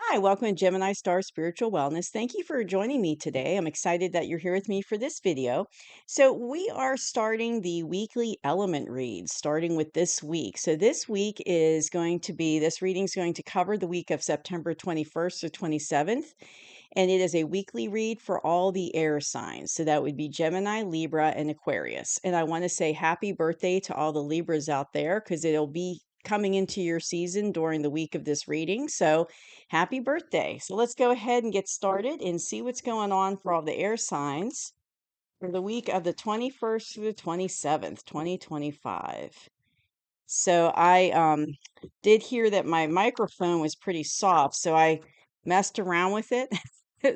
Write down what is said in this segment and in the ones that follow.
Hi, welcome to Gemini Star Spiritual Wellness. Thank you for joining me today. I'm excited that you're here with me for this video. So, we are starting the weekly element reads starting with this week. So, this reading is going to cover the week of September 21st to 27th, and it is a weekly read for all the air signs. So, that would be Gemini, Libra, and Aquarius. And I want to say happy birthday to all the Libras out there because it'll be coming into your season during the week of this reading. So, happy birthday. So let's go ahead and get started and see what's going on for all the air signs for the week of the 21st through the 27th, 2025. So I did hear that my microphone was pretty soft, so I messed around with it.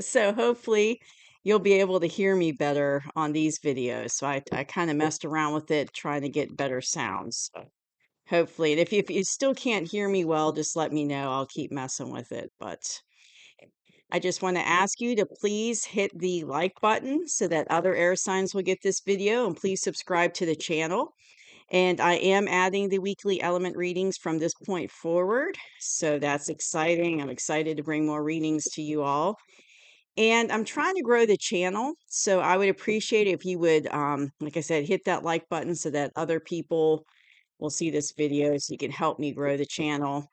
So hopefully you'll be able to hear me better on these videos. So I kind of messed around with it trying to get better sounds. Hopefully, and if you still can't hear me well, just let me know. I'll keep messing with it. But I just want to ask you to please hit the like button so that other air signs will get this video, and please subscribe to the channel. And I am adding the weekly element readings from this point forward, so that's exciting. I'm excited to bring more readings to you all. And I'm trying to grow the channel, so I would appreciate it if you would, like I said, hit that like button so that other people will see this video so you can help me grow the channel.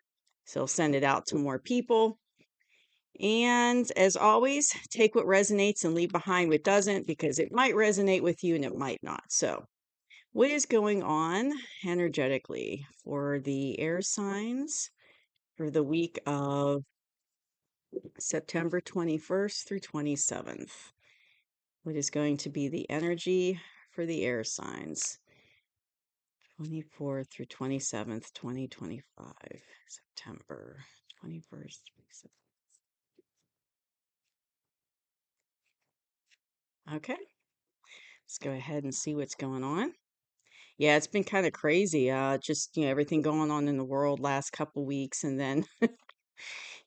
So send it out to more people. And as always, take what resonates and leave behind what doesn't, because it might resonate with you and it might not. So, what is going on energetically for the air signs for the week of September 21st through 27th? What is going to be the energy for the air signs? 24th through 27th, 2025, September 21st, 27th. Okay, let's go ahead and see what's going on. Yeah, it's been kind of crazy. Just, everything going on in the world last couple weeks, and then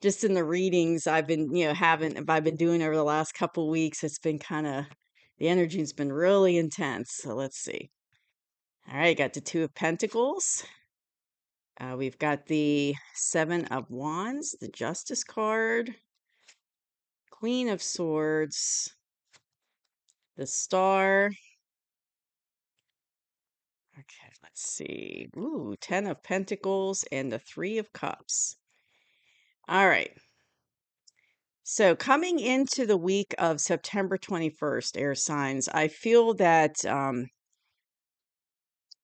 just in the readings I've been, I've been doing over the last couple weeks, it's been the energy's been really intense. So let's see. All right, got the Two of Pentacles. We've got the Seven of Wands, the Justice card, Queen of Swords, the Star. Okay, let's see. Ooh, Ten of Pentacles and the Three of Cups. All right. So coming into the week of September 21st, air signs, I feel that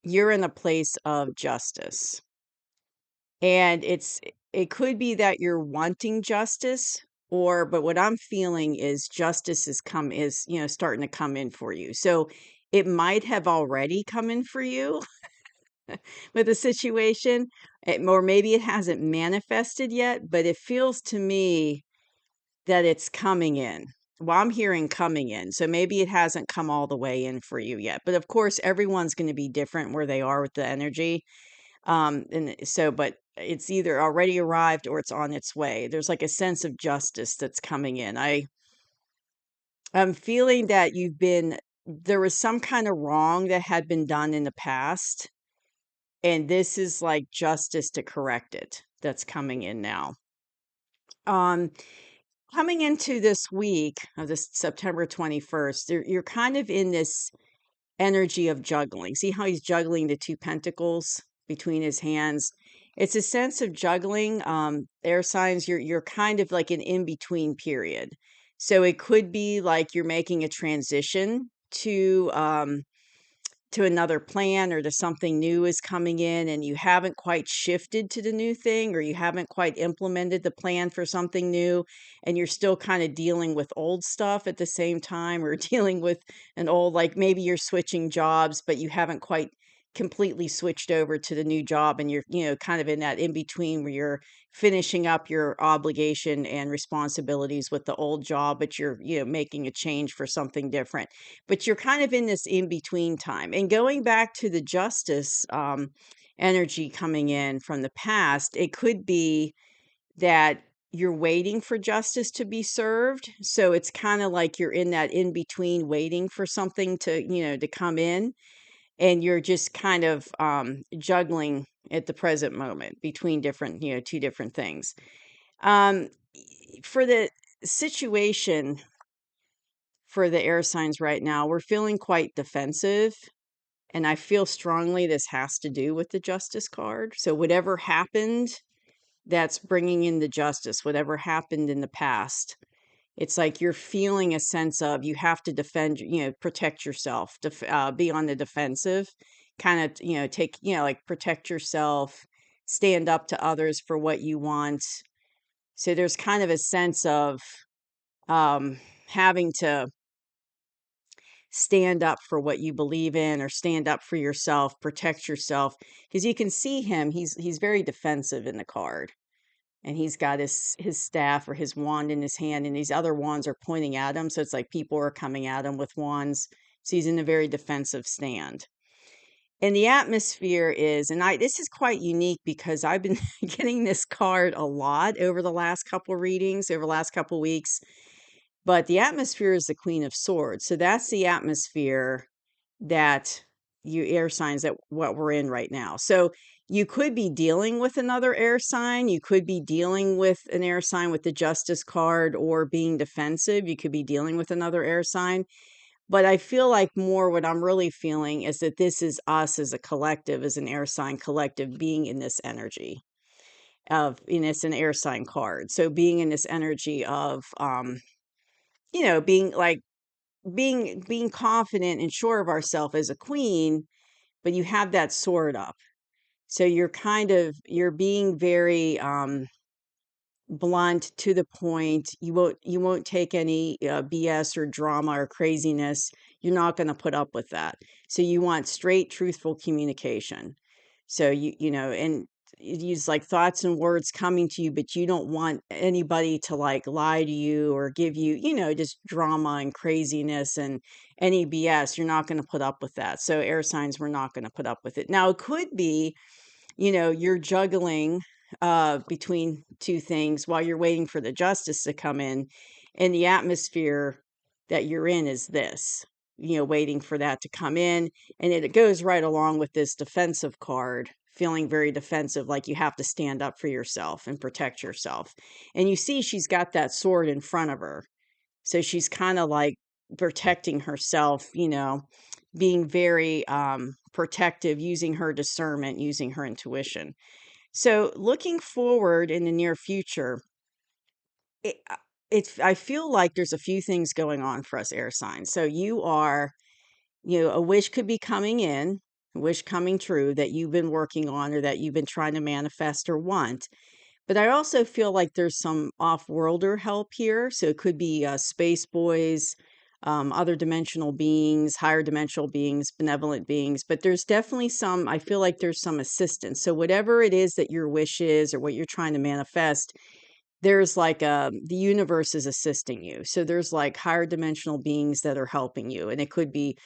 you're in a place of justice. And it could be that you're wanting justice, but what I'm feeling is justice starting to come in for you. So it might have already come in for you with the situation, or maybe it hasn't manifested yet, but it feels to me that it's coming in. Well, I'm hearing coming in. So maybe it hasn't come all the way in for you yet. But of course, everyone's going to be different where they are with the energy. But it's either already arrived or it's on its way. There's like a sense of justice that's coming in. I'm feeling that there was some kind of wrong that had been done in the past, and this is like justice to correct it that's coming in now. Um, Coming into this week of this September 21st, you're kind of in this energy of juggling. See how he's juggling the Two Pentacles between his hands? It's a sense of juggling. Air signs, you're kind of like an in-between period. So it could be like you're making a transition to another plan, or to something new is coming in and you haven't quite shifted to the new thing, or you haven't quite implemented the plan for something new, and you're still kind of dealing with old stuff at the same time, or dealing with an old, like maybe you're switching jobs but you haven't quite completely switched over to the new job, and you're kind of in that in between where you're finishing up your obligation and responsibilities with the old job, but you're making a change for something different. But you're kind of in this in between time. And going back to the justice energy coming in from the past, it could be that you're waiting for justice to be served. So it's kind of like you're in that in between, waiting for something to come in. And you're just kind of juggling at the present moment between two different things. Um, for the situation for the air signs right now, we're feeling quite defensive. And I feel strongly this has to do with the Justice card. So whatever happened, that's bringing in the justice, whatever happened in the past. It's like you're feeling a sense of you have to defend, protect yourself, be on the defensive, kind of, take, like protect yourself, stand up to others for what you want. So there's kind of a sense of having to stand up for what you believe in or stand up for yourself, protect yourself. Because you can see him, he's very defensive in the card. And he's got his staff or his wand in his hand, and these other wands are pointing at him. So it's like people are coming at him with wands. So he's in a very defensive stand. And the atmosphere is, and this is quite unique because I've been getting this card a lot over the last couple readings, over the last couple weeks. But the atmosphere is the Queen of Swords. So that's the atmosphere that you air signs that what we're in right now. So you could be dealing with another air sign. You could be dealing with an air sign with the Justice card or being defensive. You could be dealing with another air sign. But I feel like more what I'm really feeling is that this is us as a collective, as an air sign collective, being in this energy of, it's an air sign card. So being in this energy of, being like, being confident and sure of ourselves as a queen, but you have that sword up. So you're being very blunt, to the point. You won't take any BS or drama or craziness. You're not going to put up with that. So you want straight, truthful communication. So and you use like thoughts and words coming to you, but you don't want anybody to like lie to you or give you, just drama and craziness and any BS. You're not going to put up with that. So air signs, we're not going to put up with it. Now it could be, you're juggling between two things while you're waiting for the justice to come in, and the atmosphere that you're in is this, waiting for that to come in. And it goes right along with this defensive card, feeling very defensive, like you have to stand up for yourself and protect yourself. And you see she's got that sword in front of her. So she's kind of like protecting herself, being very protective, using her discernment, using her intuition. So looking forward in the near future, it, I feel like there's a few things going on for us air signs. So you are, a wish could be coming in, a wish coming true that you've been working on or that you've been trying to manifest or want. But I also feel like there's some off-worlder help here. So it could be space boys, other dimensional beings, higher dimensional beings, benevolent beings. But there's definitely I feel like there's some assistance. So whatever it is that your wish is or what you're trying to manifest, there's like the universe is assisting you. So there's like higher dimensional beings that are helping you. And it could be,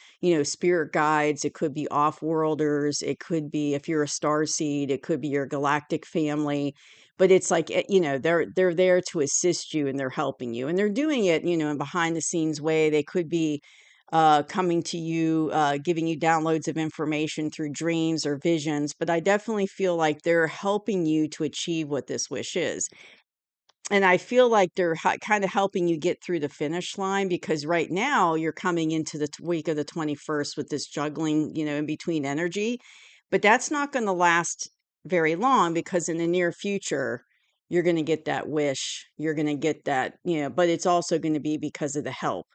spirit guides. It could be off-worlders. It could be, if you're a star seed, it could be your galactic family. But it's like, they're there to assist you and they're helping you. And they're doing it, in behind the scenes way. They could be coming to you, giving you downloads of information through dreams or visions. But I definitely feel like they're helping you to achieve what this wish is. And I feel like they're kind of helping you get through the finish line, because right now you're coming into the week of the 21st with this juggling, in between energy. But that's not going to last very long, because in the near future, you're going to get that wish. You're going to get that, but it's also going to be because of the help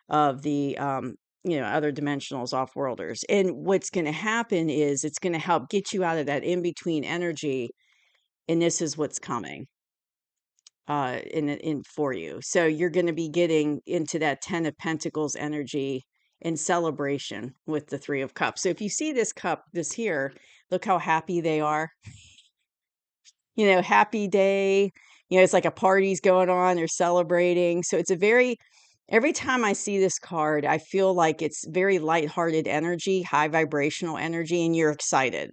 of the, other dimensionals, off-worlders. And what's going to happen is it's going to help get you out of that in-between energy. And this is what's coming in for you. So you're going to be getting into that 10 of Pentacles energy in celebration with the 3 of Cups. So if you see this cup, this here, look how happy they are. Happy day. It's like a party's going on. They're celebrating. So it's every time I see this card, I feel like it's very lighthearted energy, high vibrational energy, and you're excited.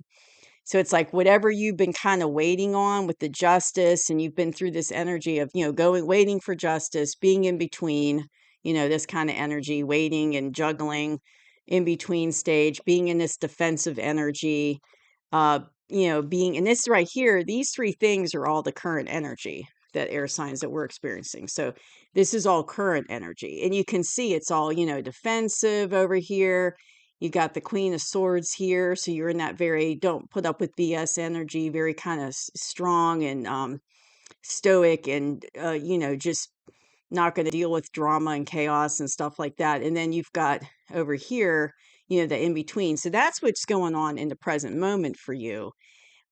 So it's like whatever you've been kind of waiting on with the justice, and you've been through this energy of, waiting for justice, being in between, this kind of energy, waiting and juggling in between stage, being in this defensive energy, being in this right here, these 3 things are all the current energy. that air signs that we're experiencing. So this is all current energy. And you can see it's all, defensive over here. You got the Queen of Swords here. So you're in that very don't put up with BS energy, very kind of strong and stoic and, just not going to deal with drama and chaos and stuff like that. And then you've got over here, the in between. So that's what's going on in the present moment for you.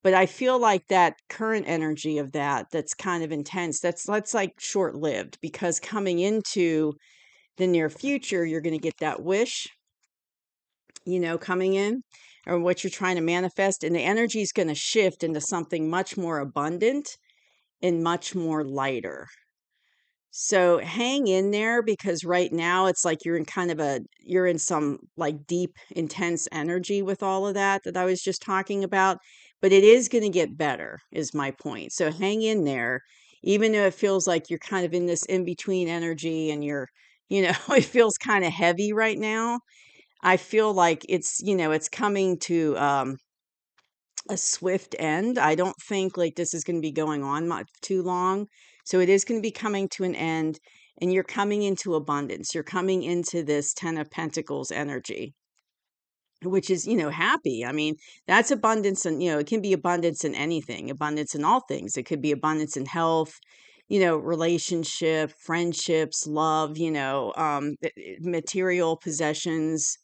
But I feel like that current energy of that's kind of intense. That's like short lived, because coming into the near future, you're going to get that wish, coming in, or what you're trying to manifest. And the energy is going to shift into something much more abundant and much more lighter. So hang in there, because right now it's like you're in some like deep, intense energy with all of that I was just talking about. But it is going to get better, is my point. So hang in there, even though it feels like you're kind of in this in between energy and it feels kind of heavy right now. I feel like it's coming to a swift end. I don't think like this is going to be going on much too long. So it is going to be coming to an end, and you're coming into abundance. You're coming into this 10 of Pentacles energy, which is, happy. I mean, that's abundance, and, it can be abundance in anything, abundance in all things. It could be abundance in health, relationship, friendships, love, material possessions,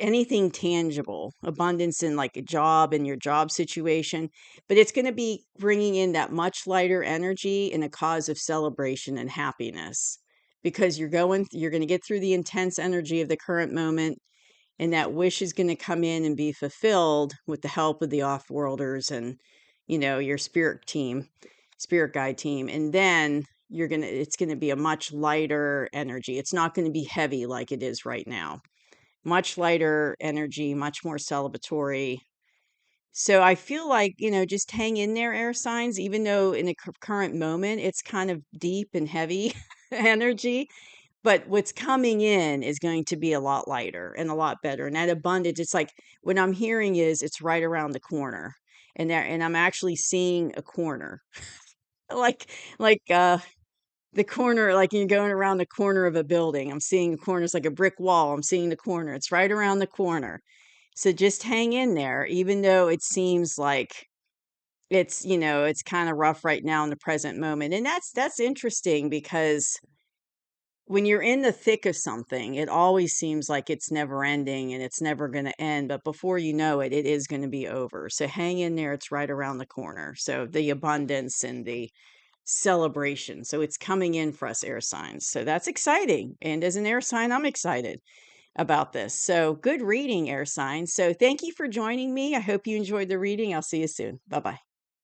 anything tangible, abundance in like a job and your job situation. But it's going to be bringing in that much lighter energy and a cause of celebration and happiness, because you're going to get through the intense energy of the current moment, and that wish is going to come in and be fulfilled with the help of the off-worlders and your spirit guide team. And then it's going to be a much lighter energy. It's not going to be heavy like it is right now. Much lighter energy, much more celebratory. So I feel like, just hang in there, air signs, even though in the current moment, it's kind of deep and heavy energy. But what's coming in is going to be a lot lighter and a lot better. And that abundance, it's like what I'm hearing is it's right around the corner. And I'm actually seeing a corner. like like the corner, like you're going around the corner of a building. I'm seeing the corner. It's like a brick wall. I'm seeing the corner. It's right around the corner. So just hang in there, even though it seems like it's kind of rough right now in the present moment. And that's interesting, because when you're in the thick of something, it always seems like it's never ending and it's never going to end. But before you know it, it is going to be over. So hang in there. It's right around the corner. So the abundance and the celebration. So it's coming in for us air signs. So that's exciting. And as an air sign, I'm excited about this. So good reading, air signs. So thank you for joining me. I hope you enjoyed the reading. I'll see you soon. Bye-bye.